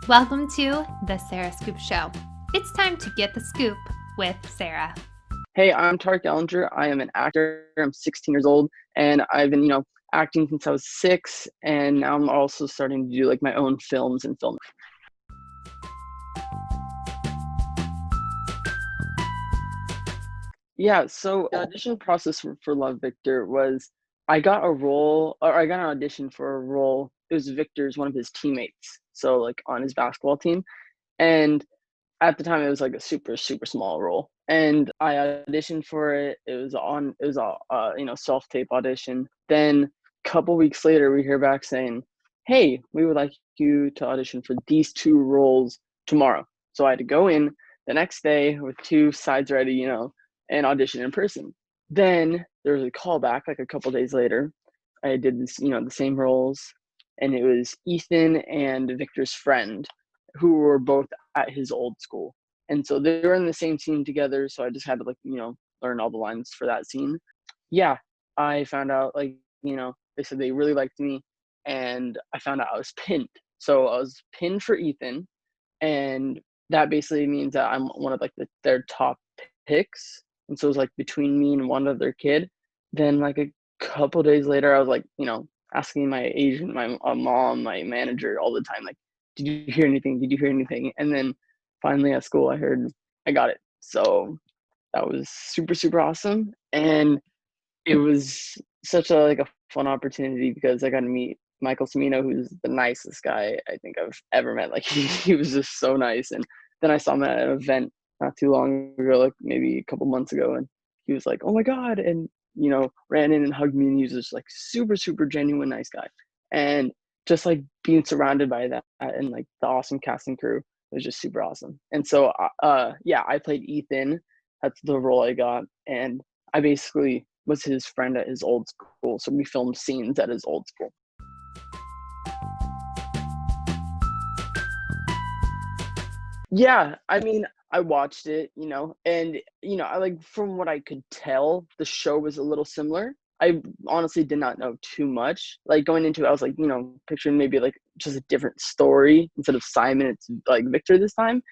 Welcome to the Sarah Scoop Show. It's time to get the scoop with Sarah. Hey, I'm Tarik Ellinger. I am an actor. I'm 16 years old, and I've been, acting since I was 6, and now I'm also starting to do like my own films and film. Yeah, so the audition process for Love Victor was I got a role, or I got an audition for a role. It was Victor's one of his teammates, so like on his basketball team, and at the time it was like a super small role, and I auditioned for it. It was a self-tape audition. Then a couple weeks later we hear back saying, hey, we would like you to audition for these 2 roles tomorrow. So I had to go in the next day with 2 sides ready, and audition in person. Then there was a call back like a couple days later. I did this, the same roles, and it was Ethan and Victor's friend who were both at his old school. And so they were in the same scene together. So I just had to learn all the lines for that scene. Yeah, I found out they said they really liked me, and I found out I was pinned. So I was pinned for Ethan, and that basically means that I'm one of their top picks. And so it was like between me and one other kid. Then like a couple days later, I was asking my agent, my mom, my manager all the time, like, did you hear anything? Did you hear anything? And then finally at school, I heard I got it. So that was super awesome, and it was such a fun opportunity because I got to meet Michael Cimino, who's the nicest guy I think I've ever met. Like he was just so nice. And then I saw him at an event not too long ago, like maybe a couple months ago, and he was like, "Oh my god!" and ran in and hugged me, and he was just like super genuine, nice guy. And just like being surrounded by that and like the awesome cast and crew was just super awesome. And so, yeah, I played Ethan. That's the role I got, and I basically was his friend at his old school. So we filmed scenes at his old school. Yeah, I mean, I watched it, and I like from what I could tell, the show was a little similar. I honestly did not know too much. Like going into it, I was like, picturing maybe like just a different story instead of Simon, it's like Victor this time.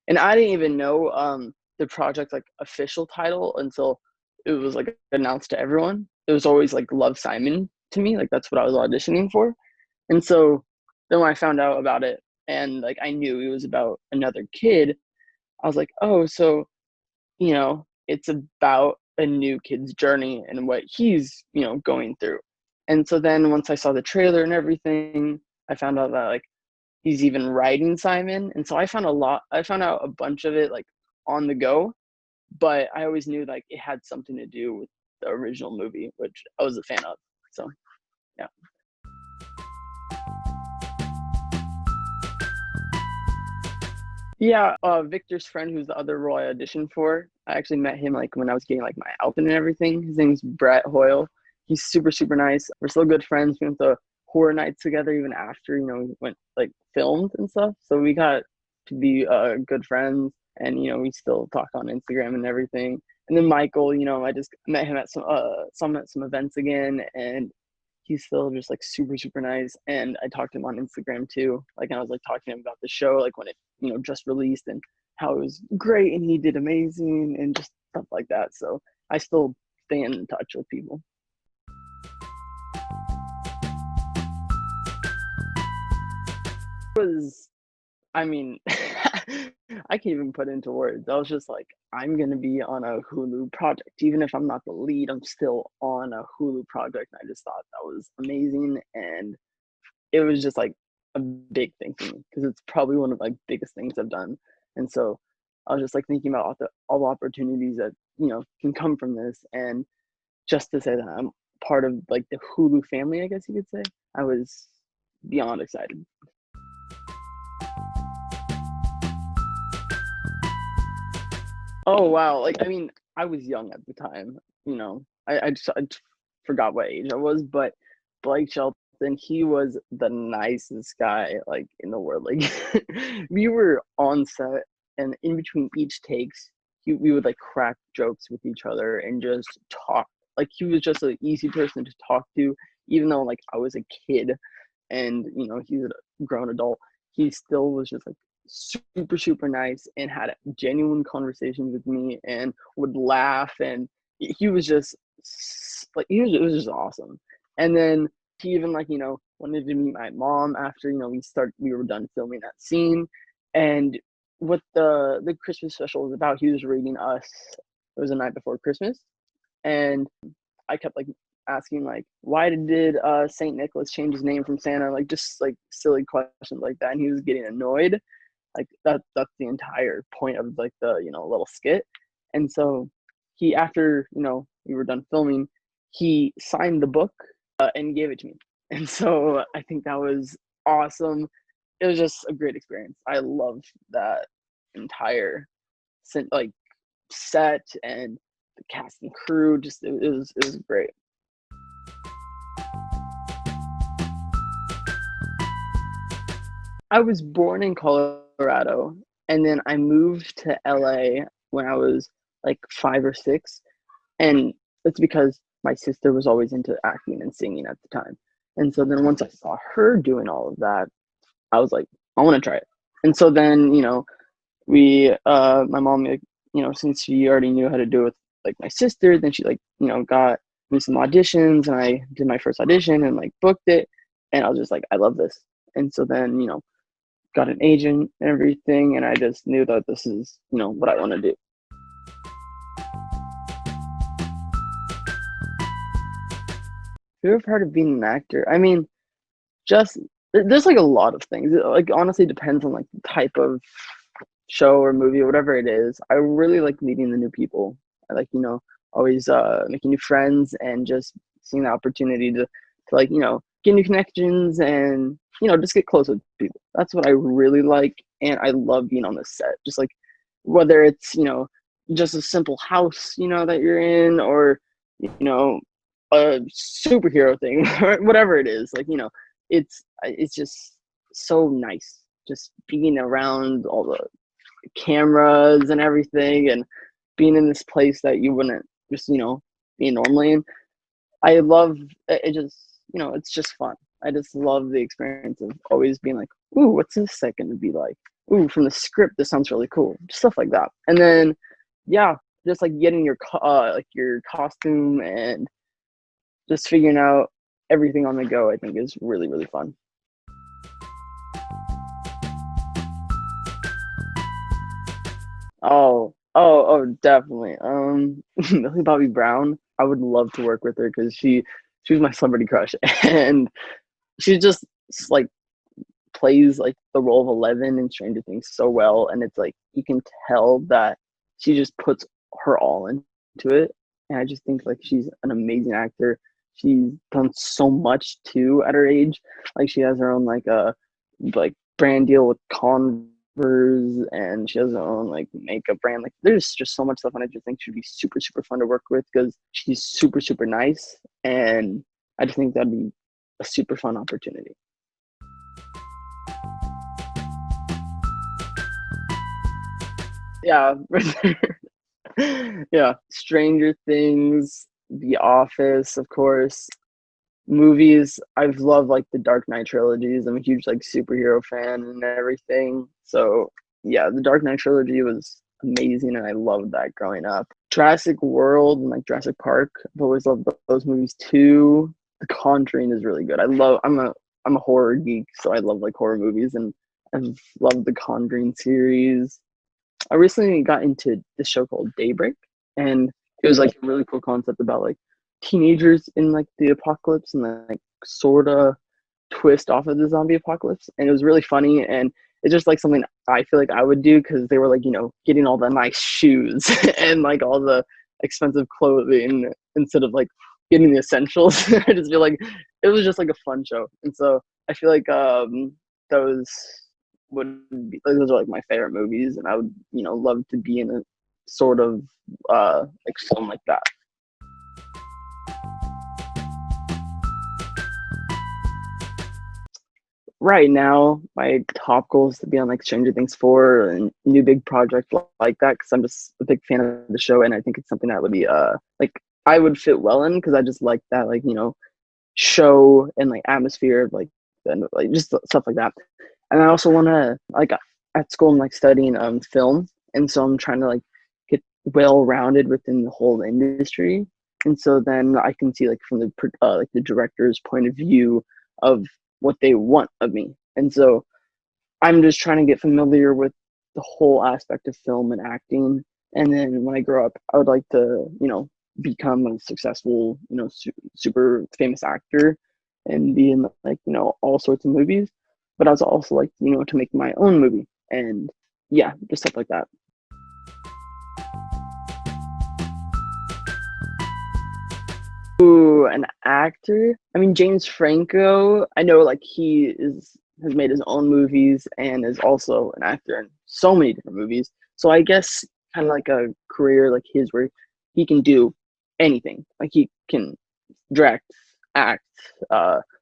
And I didn't even know the project like official title until it was like announced to everyone. It was always like Love Simon to me, like that's what I was auditioning for. And so then when I found out about it and like I knew it was about another kid, I was like, oh, so it's about a new kid's journey and what he's, going through. And so then once I saw the trailer and everything, I found out that like he's even writing Simon. And so I found out a bunch of it like on the go, but I always knew like it had something to do with the original movie, which I was a fan of. So yeah. Yeah, Victor's friend, who's the other role I auditioned for, I actually met him like when I was getting like my outfit and everything. His name's Brett Hoyle. He's super nice. We're still good friends. We went to horror nights together even after we went like filmed and stuff. So we got to be good friends, and we still talk on Instagram and everything. And then Michael, I just met him at some events again, and he's still just like super nice. And I talked to him on Instagram too. Like, and I was like talking to him about the show, like when it, just released and how it was great and he did amazing and just stuff like that. So I still stay in touch with people. It was, I mean, I can't even put into words. I was just like, I'm gonna be on a Hulu project. Even if I'm not the lead, I'm still on a Hulu project. And I just thought that was amazing. And it was just like a big thing for me because it's probably one of like biggest things I've done. And so I was just like thinking about all the opportunities that can come from this, and just to say that I'm part of like the Hulu family, I guess you could say, I was beyond excited. Oh wow! Like I mean, I was young at the time. I just forgot what age I was, but Blake Shelton, he was the nicest guy like in the world. Like we were on set, and in between each takes, we would like crack jokes with each other and just talk. Like he was just an easy person to talk to, even though like I was a kid, and he's a grown adult. he still was just like super, super nice and had genuine conversations with me and would laugh. And he was just like, it was just awesome. And then he even like, wanted to meet my mom after, we were done filming that scene. And what the Christmas special was about, he was reading us. It was the night before Christmas, and I kept like asking like, why did Saint Nicholas change his name from Santa? Like just like silly questions like that, and he was getting annoyed. Like that's the entire point of like the little skit. And so he, after we were done filming, he signed the book and gave it to me. And so I think that was awesome. It was just a great experience. I loved that entire like set and the cast and crew. Just it was great. I was born in Colorado, and then I moved to LA when I was like 5 or 6, and it's because my sister was always into acting and singing at the time. And so then once I saw her doing all of that, I was like, I want to try it. And so then my mom, like, since she already knew how to do it with like my sister, then she like got me some auditions, and I did my first audition and like booked it, and I was just like, I love this. And so then got an agent and everything, and I just knew that this is what I want to do. Favorite part of being an actor, I mean, just there's like a lot of things. It, like, honestly depends on like the type of show or movie or whatever it is. I really like meeting the new people. I like always making new friends and just seeing the opportunity to like get new connections and just get close with people. That's what I really like, and I love being on the set. Just like whether it's just a simple house that you're in, or a superhero thing, or whatever it is. Like it's just so nice just being around all the cameras and everything, and being in this place that you wouldn't just be normally in. I love it. Just it's just fun. I just love the experience of always being like, ooh, what's this set gonna be like? Ooh, from the script, this sounds really cool. Stuff like that. And then yeah, just like getting your like your costume and just figuring out everything on the go, I think is really, really fun. Oh, definitely. Millie Bobby Brown. I would love to work with her because she was my celebrity crush, and she just like plays like the role of 11 in Stranger Things so well, and it's like you can tell that she just puts her all into it, and I just think like she's an amazing actor. She's done so much too at her age. Like she has her own like brand deal with Converse, and she has her own like makeup brand. Like there's just so much stuff, and I just think she'd be super, super fun to work with because she's super, super nice, and I just think that'd be a super fun opportunity. Yeah, yeah. Stranger Things, The Office, of course. Movies, I've loved like the Dark Knight trilogies. I'm a huge like superhero fan and everything. So yeah, the Dark Knight trilogy was amazing, and I loved that growing up. Jurassic World and like Jurassic Park, I've always loved those movies too. The Conjuring is really good. I'm a horror geek, so I love like horror movies, and I've loved the Conjuring series. I recently got into this show called Daybreak, and it was like a really cool concept about like teenagers in like the apocalypse, and like sort of twist off of the zombie apocalypse. And it was really funny, and it's just like something I feel like I would do because they were like getting all the nice shoes and like all the expensive clothing instead of like getting the essentials. I just feel like it was just like a fun show, and so I feel like those would be like, those are like my favorite movies, and I would love to be in a sort of like film like that. Right now my top goal is to be on like Stranger Things 4 and new big project like that, because I'm just a big fan of the show, and I think it's something that would be like I would fit well in, because I just like that like show and like atmosphere of like and like just stuff like that. And I also want to like at school I'm like studying film, and so I'm trying to like get well rounded within the whole industry, and so then I can see like from the like the director's point of view of what they want of me, and so I'm just trying to get familiar with the whole aspect of film and acting. And then when I grow up, I would like to, become a successful, super famous actor and be in like, all sorts of movies. But I was also like, to make my own movie and yeah, just stuff like that. Ooh, an actor. I mean, James Franco. I know like has made his own movies and is also an actor in so many different movies. So I guess kind of like a career like his where he can do anything. Like he can direct, act,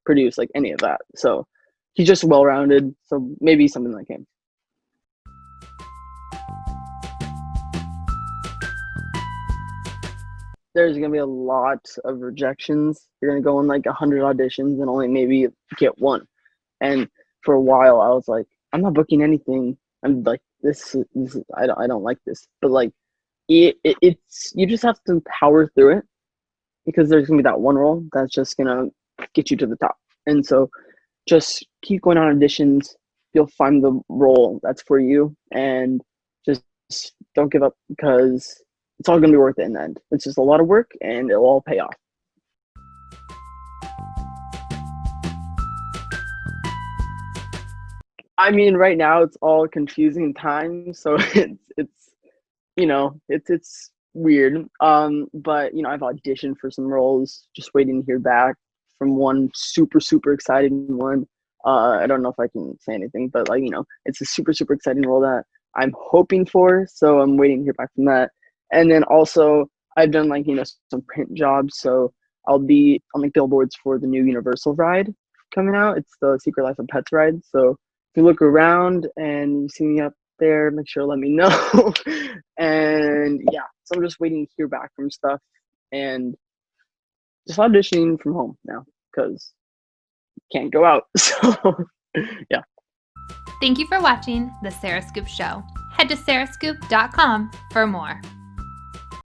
produce, like any of that. So he's just well rounded. So maybe something like him. There's gonna be a lot of rejections. You're gonna go on like 100 auditions and only maybe get one. And for a while, I was like, I'm not booking anything. I'm like, I don't like this. But like, it's you just have to power through it because there's gonna be that one role that's just gonna get you to the top. And so, just keep going on auditions. You'll find the role that's for you, and just don't give up because it's all gonna be worth it in the end. It's just a lot of work, and it'll all pay off. I mean, right now it's all confusing times, so it's weird. But I've auditioned for some roles, just waiting to hear back from one super exciting one. I don't know if I can say anything, but like it's a super exciting role that I'm hoping for. So I'm waiting to hear back from that. And then also I've done like some print jobs, so I'll be on like billboards for the new Universal ride coming out. It's the Secret Life of Pets ride. So if you look around and you see me up there, make sure to let me know. And yeah, so I'm just waiting to hear back from stuff and just auditioning from home now because can't go out. So yeah. Thank you for watching The Sarah Scoop Show. Head to sarahscoop.com for more.